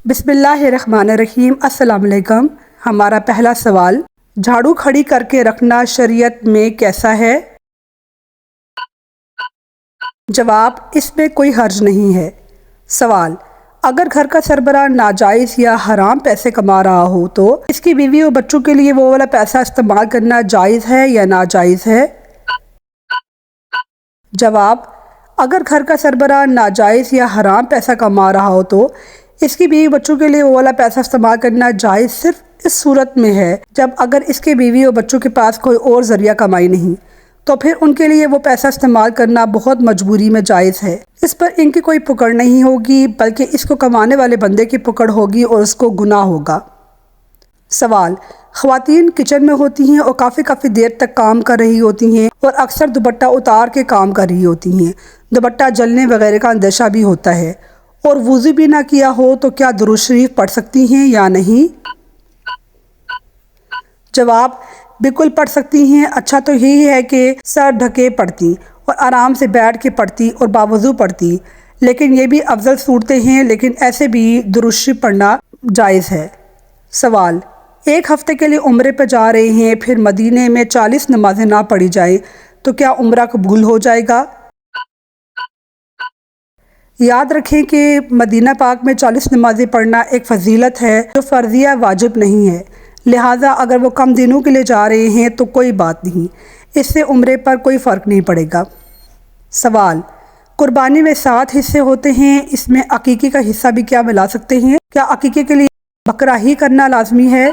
बिस्मिल्लाहिर्रहमानिर्रहीम। अस्सलाम वालेकुम। हमारा पहला सवाल, झाड़ू खड़ी करके रखना शरीयत में कैसा है? जवाब, इसमें कोई हर्ज नहीं है। सवाल, अगर घर का सरबराह नाजायज़ या हराम पैसे कमा रहा हो तो इसकी बीवी और बच्चों के लिए वो वाला पैसा इस्तेमाल करना जायज़ है या नाजायज़ है? जवाब, अगर घर का सरबराह नाजायज़ या हराम पैसा कमा रहा हो तो इसकी बीवी बच्चों के लिए वो वाला पैसा इस्तेमाल करना जायज़ सिर्फ इस सूरत में है जब अगर इसके बीवी और बच्चों के पास कोई और ज़रिया कमाई नहीं, तो फिर उनके लिए वो पैसा इस्तेमाल करना बहुत मजबूरी में जायज़ है। इस पर इनकी कोई पकड़ नहीं होगी, बल्कि इसको कमाने वाले बंदे की पकड़ होगी और उसको गुनाह होगा। सवाल, ख़वातीन किचन में होती हैं और काफ़ी देर तक काम कर रही होती हैं और अक्सर दुपट्टा उतार के काम कर रही होती हैं। दुपट्टा जलने वगैरह का अंदेशा भी होता है और वुज़ू भी ना किया हो तो क्या दुरूद शरीफ पढ़ सकती हैं या नहीं? जवाब, बिल्कुल पढ़ सकती हैं। अच्छा तो यही है कि सर ढके पढ़ती और आराम से बैठ के पढ़ती और बावजू पढ़ती, लेकिन ये भी अफजल सूरतें हैं, लेकिन ऐसे भी दुरूद शरीफ पढ़ना जायज़ है। सवाल, एक हफ़्ते के लिए उम्रे पर जा रहे हैं, फिर मदीने में 40 नमाज़ें ना पढ़ी जाए तो क्या उम्रा कबूल हो जाएगा? याद रखें कि मदीना पाक में 40 नमाज़ें पढ़ना एक फ़जीलत है जो फ़र्ज़िया वाजिब नहीं है, लिहाजा अगर वो कम दिनों के लिए जा रहे हैं तो कोई बात नहीं, इससे उम्रे पर कोई फ़र्क नहीं पड़ेगा। सवाल, कुर्बानी में 7 हिस्से होते हैं, इसमें अकीक़े का हिस्सा भी क्या मिला सकते हैं? क्या अकीक़े के लिए बकरा ही करना लाजमी है?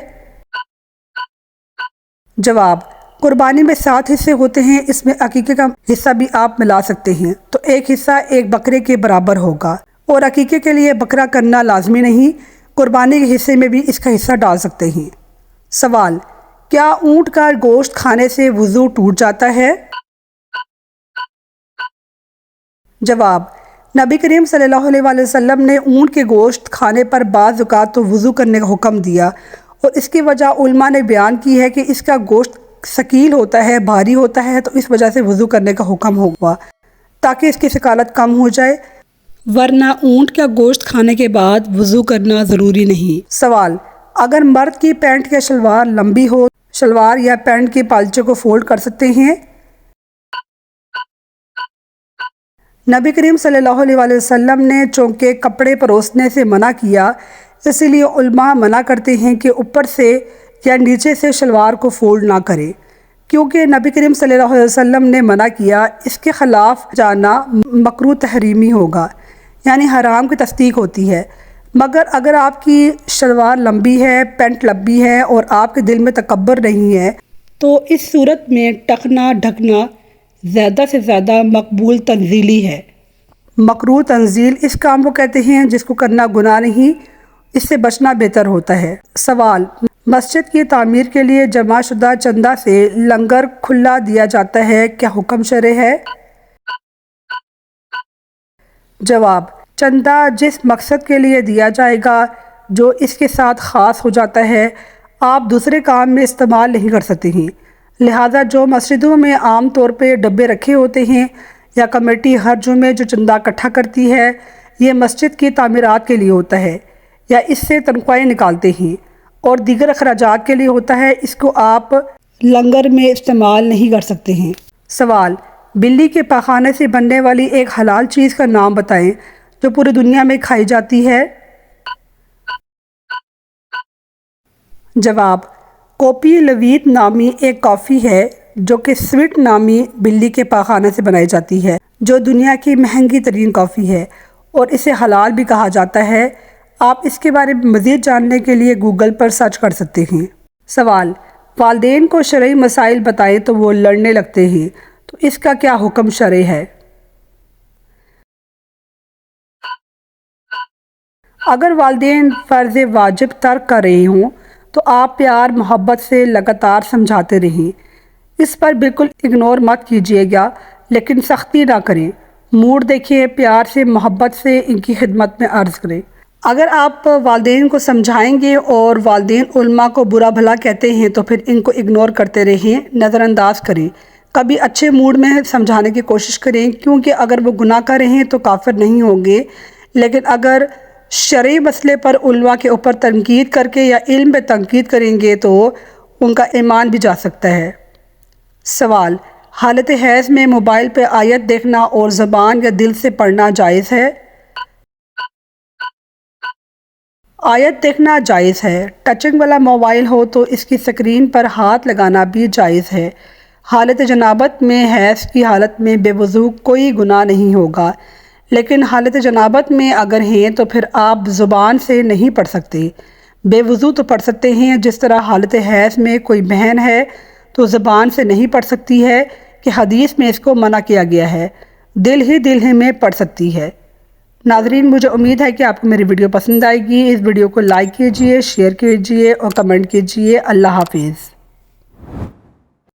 जवाब, कुर्बानी में 7 हिस्से होते हैं, इसमें अकीक़े का हिस्सा भी आप मिला सकते हैं, तो एक हिस्सा एक बकरे के बराबर होगा और अकीक़े के लिए बकरा करना लाजमी नहीं, कुर्बानी के हिस्से में भी इसका हिस्सा डाल सकते हैं। सवाल, क्या ऊँट का गोश्त खाने से वुज़ू टूट जाता है? जवाब, नबी करीम सल्लल्लाहु अलैहि वसल्लम ने ऊँट के गोश्त खाने पर बाज़ औक़ात तो वुज़ू करने का हुक्म दिया और इसकी वजह उलमा ने बयान की है कि इसका गोश्त सकील होता है, भारी होता है, तो इस वजह से वुज़ू करने का हुक्म होगा ताकि इसकी सकालत कम हो जाए, वरना ऊँट का गोश्त खाने के बाद वुज़ू करना ज़रूरी नहीं। सवाल, अगर मर्द की पैंट या शलवार लंबी हो, शलवार या पैंट के पालचे को फोल्ड कर सकते हैं? नबी करीम सल्लल्लाहु अलैहि वसल्लम ने चूँकि कपड़े परोसने से मना किया, इसीलिए उलमा मना करते हैं कि ऊपर से या नीचे से शलवार को फोल्ड ना करें, क्योंकि नबी करीम सल्लल्लाहु अलैहि वसल्लम ने मना किया, इसके ख़िलाफ़ जाना मकरूह तहरीमी होगा, यानी हराम की तस्दीक होती है। मगर अगर आपकी शलवार लंबी है, पैंट लंबी है और आपके दिल में तकब्बर नहीं है, तो इस सूरत में टकना ढकना ज़्यादा से ज़्यादा मकबूल तंजीली है। मकरूह तंजील इस काम को कहते हैं जिसको करना गुनाह नहीं, इससे बचना बेहतर होता है। सवाल, मस्जिद की तामीर के लिए जमा शुदा चंदा से लंगर खुला दिया जाता है, क्या हुक्म शरअ है? जवाब, चंदा जिस मकसद के लिए दिया जाएगा जो इसके साथ ख़ास हो जाता है, आप दूसरे काम में इस्तेमाल नहीं कर सकते हैं। लिहाजा जो मस्जिदों में आम तौर पे डब्बे रखे होते हैं या कमेटी हर जुमे जो चंदा इकट्ठा करती है, ये मस्जिद की तामीरात के लिए होता है या इससे तनख्वाहें निकालते हैं और दीगर अखराजात के लिए होता है, इसको आप लंगर में इस्तेमाल नहीं कर सकते हैं। सवाल, बिल्ली के पाखाने से बनने वाली एक हलाल चीज़ का नाम बताएं जो पूरी दुनिया में खाई जाती है? जवाब, कॉपी लवीत नामी एक कॉफ़ी है जो कि स्वीट नामी बिल्ली के पाखाने से बनाई जाती है, जो दुनिया की महंगी तरीन कॉफ़ी है और इसे हलाल भी कहा जाता है। आप इसके बारे में मज़ीद जानने के लिए गूगल पर सर्च कर सकते हैं। सवाल, वालिदैन को शरई मसाइल बताएं तो वो लड़ने लगते हैं, तो इसका क्या हुक्म शरअ है? अगर वालिदैन फ़र्ज़ वाजिब तर्क कर रहे हों तो आप प्यार मोहब्बत से लगातार समझाते रहें, इस पर बिल्कुल इग्नोर मत कीजिएगा, लेकिन सख्ती ना करें। मूड देखिए, प्यार से मोहब्बत से इनकी खिदमत में अर्ज़ करें। अगर आप वालिदैन को समझाएंगे और वालिदैन उलमा को बुरा भला कहते हैं तो फिर इनको इग्नोर करते रहें, नज़रअंदाज करें। कभी अच्छे मूड में समझाने की कोशिश करें, क्योंकि अगर वो गुनाह कर रहे हैं तो काफिर नहीं होंगे, लेकिन अगर शरई मसले पर उलमा के ऊपर तनकीद करके या इल्म पे तनकीद करेंगे तो उनका ईमान भी जा सकता है। सवाल, हालत हैज़ में मोबाइल पे आयत देखना और ज़बान या दिल से पढ़ना जायज़ है? आयत देखना जायज़ है। टचिंग वाला मोबाइल हो तो इसकी स्क्रीन पर हाथ लगाना भी जायज़ है। हालत जनाबत में हैज़ की हालत में बेवज़ू कोई गुनाह नहीं होगा, लेकिन हालत जनाबत में अगर हैं तो फिर आप ज़ुबान से नहीं पढ़ सकते। बेवज़ू तो पढ़ सकते हैं, जिस तरह हालत हैज़ में कोई बहन है तो ज़ुबान से नहीं पढ़ सकती है कि हदीस में इसको मना किया गया है, दिल ही में पढ़ सकती है। नाज़रीन, मुझे उम्मीद है कि आपको मेरी वीडियो पसंद आएगी। इस वीडियो को लाइक कीजिए, शेयर कीजिए और कमेंट कीजिए। अल्लाह हाफिज़।